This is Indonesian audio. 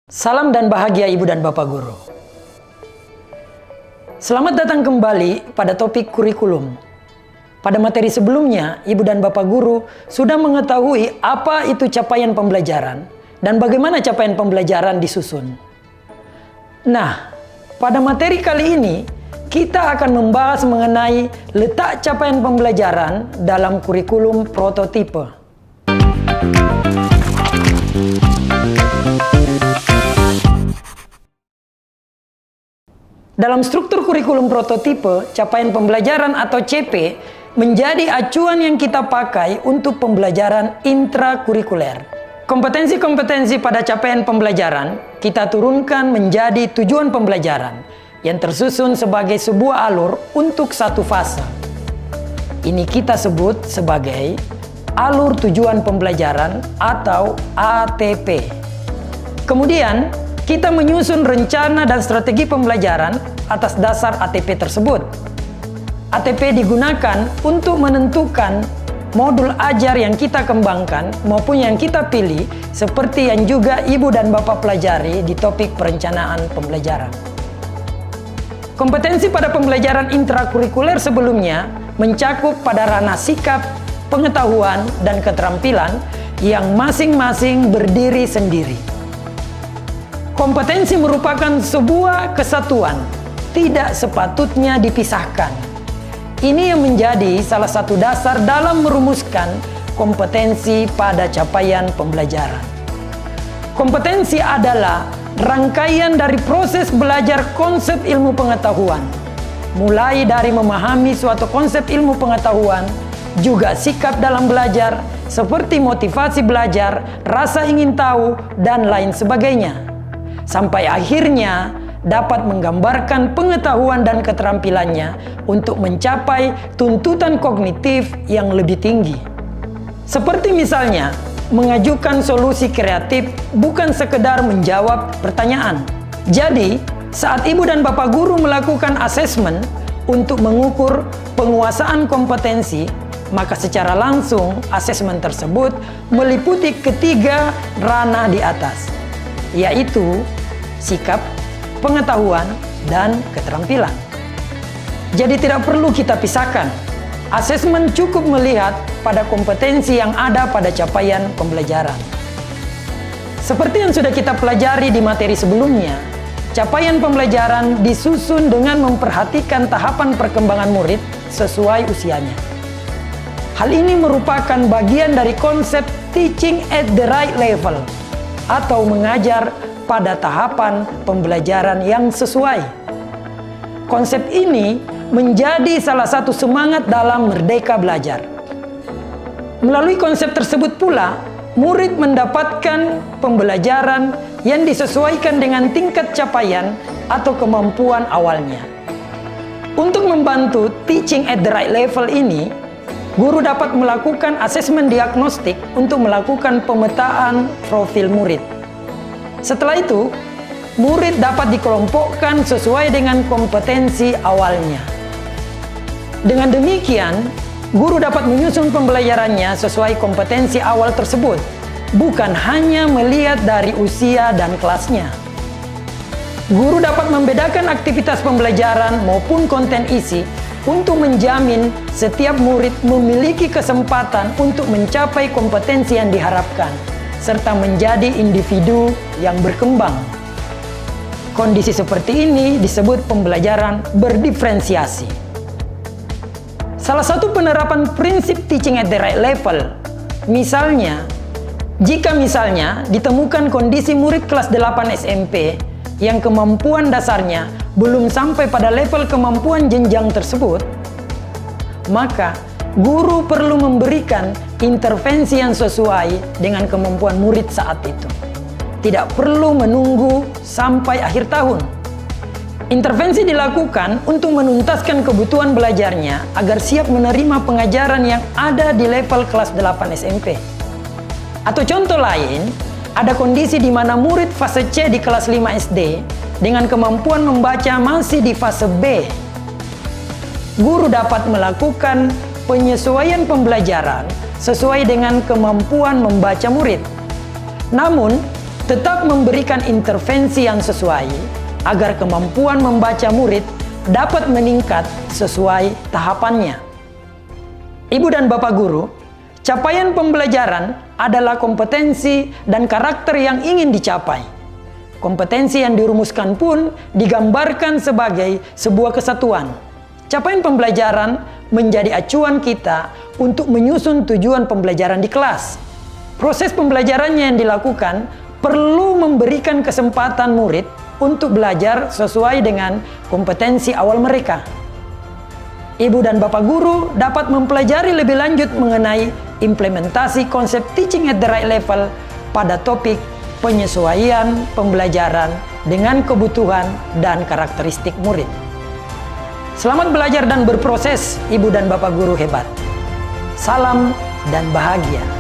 Salam dan bahagia Ibu dan Bapak Guru. Selamat datang kembali pada topik kurikulum. Pada materi sebelumnya, Ibu dan Bapak Guru sudah mengetahui apa itu capaian pembelajaran dan bagaimana capaian pembelajaran disusun. Nah, pada materi kali ini, kita akan membahas mengenai letak capaian pembelajaran dalam kurikulum prototipe. Dalam struktur kurikulum prototipe, capaian pembelajaran atau CP menjadi acuan yang kita pakai untuk pembelajaran intrakurikuler. Kompetensi-kompetensi pada capaian pembelajaran kita turunkan menjadi tujuan pembelajaran yang tersusun sebagai sebuah alur untuk satu fase. Ini kita sebut sebagai alur tujuan pembelajaran atau ATP. Kemudian, kita menyusun rencana dan strategi pembelajaran atas dasar ATP tersebut. ATP digunakan untuk menentukan modul ajar yang kita kembangkan maupun yang kita pilih, seperti yang juga Ibu dan Bapak pelajari di topik perencanaan pembelajaran. Kompetensi pada pembelajaran intrakurikuler sebelumnya mencakup pada ranah sikap, pengetahuan, dan keterampilan yang masing-masing berdiri sendiri. Kompetensi merupakan sebuah kesatuan, tidak sepatutnya dipisahkan. Ini yang menjadi salah satu dasar dalam merumuskan kompetensi pada capaian pembelajaran. Kompetensi adalah rangkaian dari proses belajar konsep ilmu pengetahuan, mulai dari memahami suatu konsep ilmu pengetahuan, juga sikap dalam belajar, seperti motivasi belajar, rasa ingin tahu, dan lain sebagainya. Sampai akhirnya dapat menggambarkan pengetahuan dan keterampilannya untuk mencapai tuntutan kognitif yang lebih tinggi. Seperti misalnya, mengajukan solusi kreatif bukan sekedar menjawab pertanyaan. Jadi, saat Ibu dan Bapak Guru melakukan asesmen untuk mengukur penguasaan kompetensi, maka secara langsung asesmen tersebut meliputi ketiga ranah di atas, yaitu sikap, pengetahuan, dan keterampilan. Jadi tidak perlu kita pisahkan. Asesmen cukup melihat pada kompetensi yang ada pada capaian pembelajaran. Seperti yang sudah kita pelajari di materi sebelumnya, capaian pembelajaran disusun dengan memperhatikan tahapan perkembangan murid sesuai usianya. Hal ini merupakan bagian dari konsep teaching at the right level atau mengajar pada tahapan pembelajaran yang sesuai. Konsep ini menjadi salah satu semangat dalam Merdeka Belajar. Melalui konsep tersebut pula, murid mendapatkan pembelajaran yang disesuaikan dengan tingkat capaian atau kemampuan awalnya. Untuk membantu teaching at the right level ini, guru dapat melakukan asesmen diagnostik untuk melakukan pemetaan profil murid. Setelah itu, murid dapat dikelompokkan sesuai dengan kompetensi awalnya. Dengan demikian, guru dapat menyusun pembelajarannya sesuai kompetensi awal tersebut, bukan hanya melihat dari usia dan kelasnya. Guru dapat membedakan aktivitas pembelajaran maupun konten isi untuk menjamin setiap murid memiliki kesempatan untuk mencapai kompetensi yang diharapkan, serta menjadi individu yang berkembang. Kondisi seperti ini disebut pembelajaran berdiferensiasi. Salah satu penerapan prinsip teaching at the right level, misalnya, jika misalnya ditemukan kondisi murid kelas 8 SMP yang kemampuan dasarnya belum sampai pada level kemampuan jenjang tersebut, maka guru perlu memberikan intervensi yang sesuai dengan kemampuan murid saat itu. Tidak perlu menunggu sampai akhir tahun. Intervensi dilakukan untuk menuntaskan kebutuhan belajarnya agar siap menerima pengajaran yang ada di level kelas 8 SMP. Atau contoh lain, ada kondisi di mana murid fase C di kelas 5 SD dengan kemampuan membaca masih di fase B. Guru dapat melakukan penyesuaian pembelajaran sesuai dengan kemampuan membaca murid. Namun, tetap memberikan intervensi yang sesuai agar kemampuan membaca murid dapat meningkat sesuai tahapannya. Ibu dan Bapak Guru, capaian pembelajaran adalah kompetensi dan karakter yang ingin dicapai. Kompetensi yang dirumuskan pun digambarkan sebagai sebuah kesatuan. Capaian pembelajaran menjadi acuan kita untuk menyusun tujuan pembelajaran di kelas. Proses pembelajarannya yang dilakukan perlu memberikan kesempatan murid untuk belajar sesuai dengan kompetensi awal mereka. Ibu dan Bapak Guru dapat mempelajari lebih lanjut mengenai implementasi konsep teaching at the right level pada topik penyesuaian pembelajaran dengan kebutuhan dan karakteristik murid. Selamat belajar dan berproses, Ibu dan Bapak Guru hebat. Salam dan bahagia.